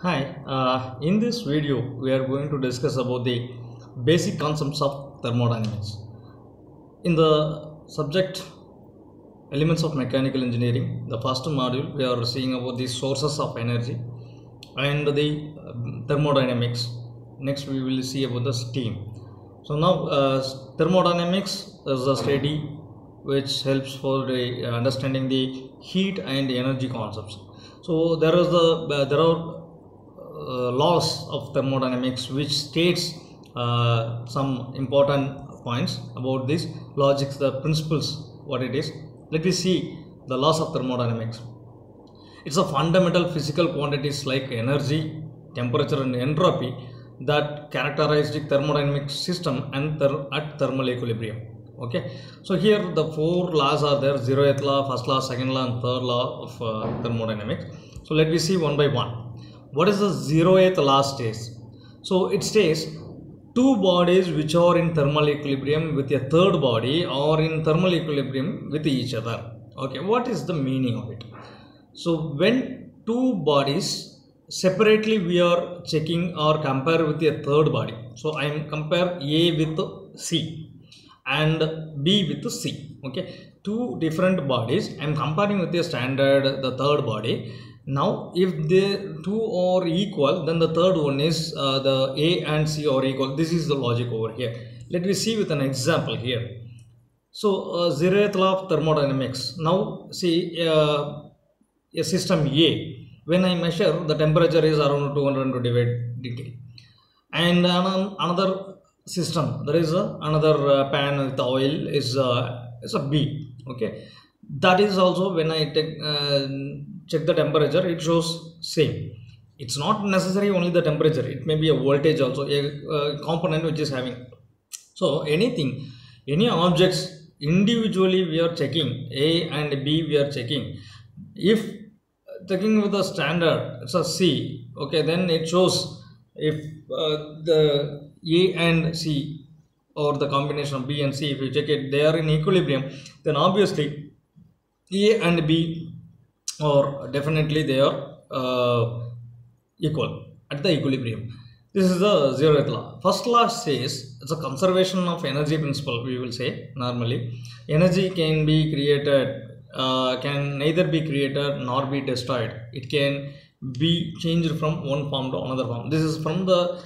Hi, in this video we are going to discuss about the basic concepts of thermodynamics. In the subject elements of mechanical engineering, the first module we are seeing about the sources of energy and the thermodynamics. Next we will see about the steam. So now thermodynamics is a study which helps for the understanding the heat and energy concepts. So there are laws of thermodynamics which states some important points about this logics, the principles, what it is. Let me see the laws of thermodynamics. It's a fundamental physical quantities like energy, temperature and entropy that characterize the thermodynamic system and at thermal equilibrium. Okay, so here the four laws are there: zeroth law, first law, second law and third law of thermodynamics. So let me see one by one. What is the zeroth law states? So it states two bodies which are in thermal equilibrium with a third body or in thermal equilibrium with each other. Okay, what is the meaning of it? So when two bodies separately we are checking or compare with a third body. So I am compare A with C and B with C. Okay, two different bodies I am comparing with a standard the third body. Now if the two are equal, then the third one is the A and C are equal. This is the logic over here. Let me see with an example here. So zeroth law of thermodynamics. Now see a system A, when I measure the temperature is around 225 degree, and another system there is another pan with oil is a B. Okay, that is also when I take check the temperature, it shows same. It's not necessary only the temperature, it may be a voltage also, a component which is having. So anything, any objects individually we are checking, A and B we are checking. If checking with the standard it's a C, okay, then it shows if the A and C or the combination of B and C, if you check it, they are in equilibrium, then obviously A and B or definitely they are equal at the equilibrium. This is the zeroth law. First law says it's a conservation of energy principle. We will say normally energy can be created, can neither be created nor be destroyed. It can be changed from one form to another form. This is from the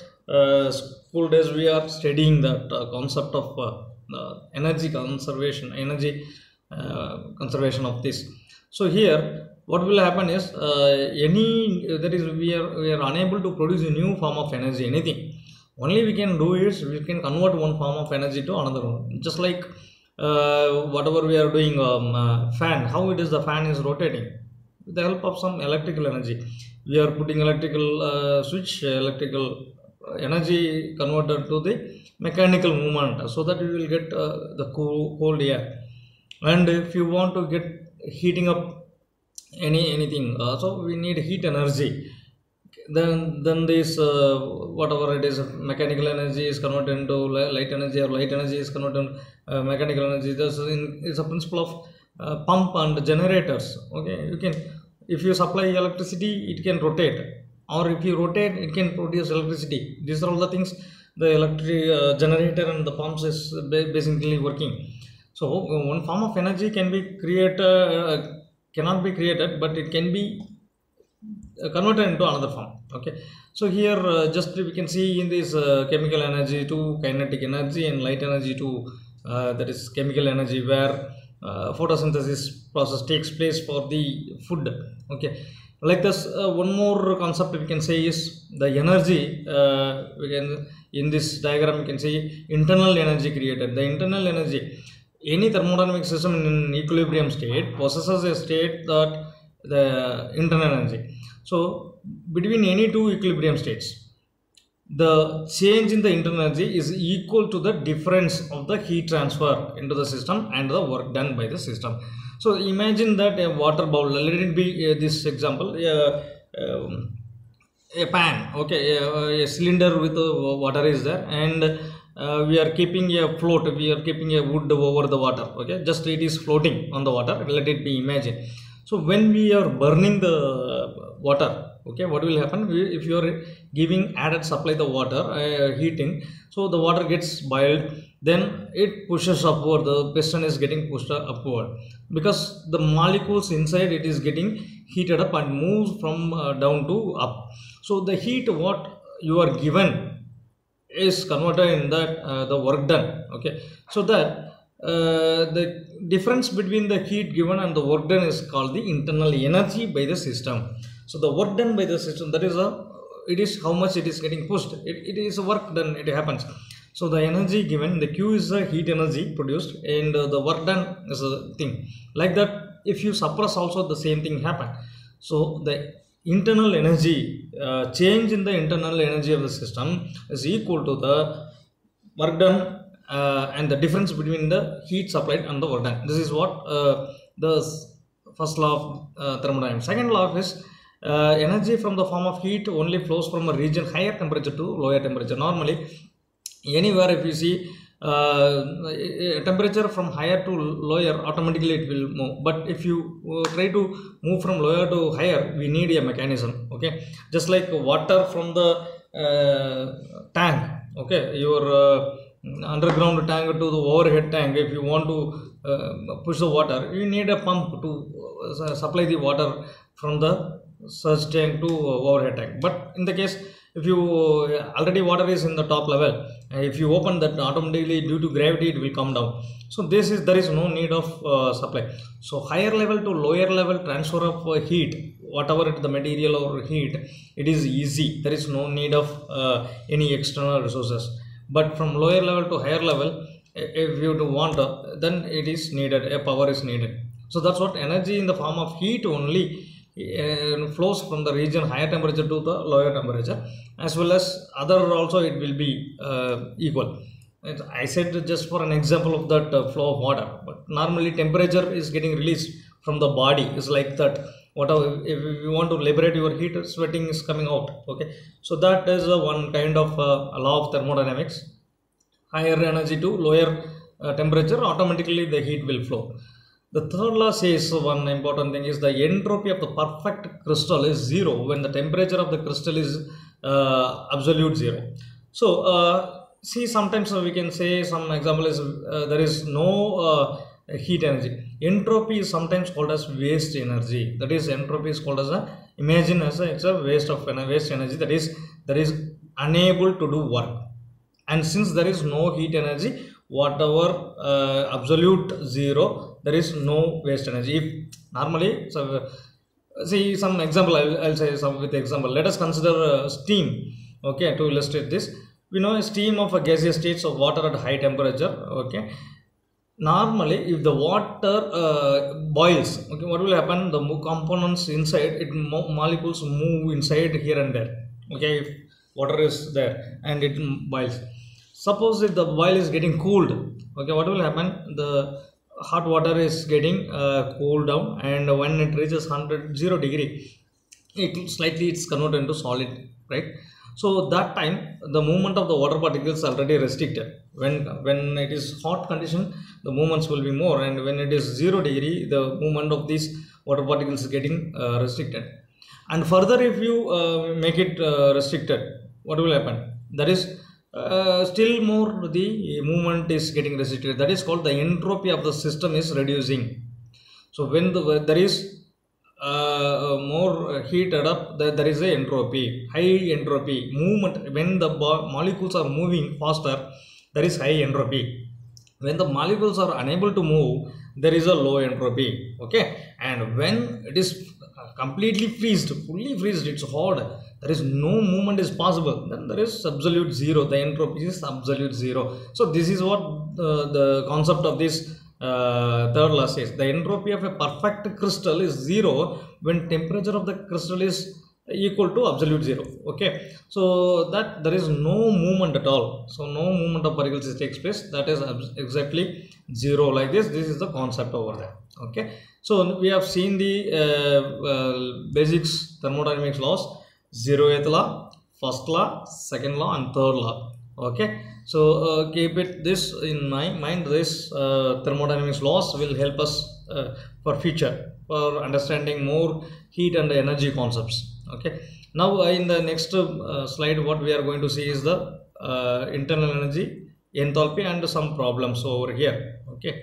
school days we are studying that concept of energy conservation, conservation of this. So here what will happen is we are unable to produce a new form of energy, anything. Only we can do is we can convert one form of energy to another one. Just like whatever we are doing, fan, how it is the fan is rotating with the help of some electrical energy. We are putting electrical switch, electrical energy converted to the mechanical movement, so that we will get the cold air. And if you want to get heating up anything, so we need heat energy. Then this whatever it is, mechanical energy is converted into light energy, or light energy is converted into mechanical energy. This is a principle of pump and generators. Okay, you can, if you supply electricity, it can rotate, or if you rotate, it can produce electricity. These are all the things the electric generator and the pumps is basically working. So one form of energy can be created, cannot be created, but it can be converted into another form. Okay, so here just we can see in this chemical energy to kinetic energy and light energy to that is chemical energy, where photosynthesis process takes place for the food. Okay, like this one more concept we can say is the energy. We can, in this diagram you can see internal energy created. The internal energy, any thermodynamic system in equilibrium state possesses a state that the internal energy. So between any two equilibrium states, the change in the internal energy is equal to the difference of the heat transfer into the system and the work done by the system. So imagine that a water bowl, let it be this example, a pan, okay, a cylinder with water is there, and we are keeping a float, we are keeping a wood over the water. Okay, just it is floating on the water, let it be imagined. So when we are burning the water, Okay, what will happen if you are giving added supply the water, heating, so the water gets boiled, then it pushes upward, the piston is getting pushed upward because the molecules inside it is getting heated up and moves from down to up. So the heat what you are given is converted in that the work done. Okay, so that the difference between the heat given and the work done is called the internal energy by the system. So the work done by the system, that is it is how much it is getting pushed. It is a work done, it happens. So the energy given, the Q is the heat energy produced, and the work done is a thing. Like that, if you suppress also the same thing happen. So the internal energy, change in the internal energy of the system is equal to the work done and the difference between the heat supplied and the work done. This is what the first law of thermodynamics. Second law is energy from the form of heat only flows from a region higher temperature to lower temperature. Normally, anywhere if you see temperature from higher to lower, automatically it will move. But if you try to move from lower to higher, we need a mechanism. Okay, just like water from the tank. Okay, your underground tank to the overhead tank. If you want to push the water, you need a pump to supply the water from the surge tank to overhead tank. But in the case, if you already water is in the top level, if you open that, automatically due to gravity it will come down. So there is no need of supply. So higher level to lower level transfer of heat, whatever the material or heat, it is easy. There is no need of any external resources. But from lower level to higher level, if you want, then it is needed, a power is needed. So that's what energy in the form of heat only flows from the region higher temperature to the lower temperature, as well as other also it will be equal. I said just for an example of that flow of water, but normally temperature is getting released from the body. It's like that. Whatever, if you want to liberate your heat, sweating is coming out. Okay, so that is one kind of law of thermodynamics. Higher energy to lower temperature, automatically the heat will flow. The third law says one important thing is the entropy of the perfect crystal is zero when the temperature of the crystal is absolute zero. So see, sometimes we can say some example is there is no heat energy. Entropy is sometimes called as waste energy. That is, entropy is called as imagine as it's a waste energy that is unable to do work. And since there is no heat energy, whatever absolute zero, there is no waste energy. If normally, so see some example, I'll say some with example. Let us consider steam. Okay, to illustrate this, we know a steam of a gaseous states of water at high temperature. Okay, normally if the water boils, okay, what will happen? The components inside it, molecules move inside here and there. Okay, if water is there and it boils. Suppose if the boil is getting cooled, okay, what will happen? The hot water is getting cooled down, and when it reaches 0 degree, it's converted into solid, right? So that time the movement of the water particles already restricted. When it is hot condition, the movements will be more, and when it is 0 degree, the movement of these water particles is getting restricted. And further, if you make it restricted, what will happen? That is, still more the movement is getting restricted. That is called the entropy of the system is reducing. So when there is more heated up, there is a entropy, high entropy movement. When the molecules are moving faster, there is high entropy. When the molecules are unable to move, there is a low entropy. Okay, and when it is completely fully freezed, it's hot, there is no movement is possible, then there is absolute zero. The entropy is absolute zero. So this is what the concept of this third law says. The entropy of a perfect crystal is zero when temperature of the crystal is equal to absolute zero. Okay, so that there is no movement at all. So no movement of particles takes place. That is exactly zero. Like this is the concept over there. Okay, so we have seen the basics thermodynamics laws: zeroth law, first law, second law, and third law. Okay, so keep it this in mind. This thermodynamics laws will help us for future, for understanding more heat and energy concepts. Okay, Now in the next slide, what we are going to see is the internal energy, enthalpy, and some problems over here. Okay.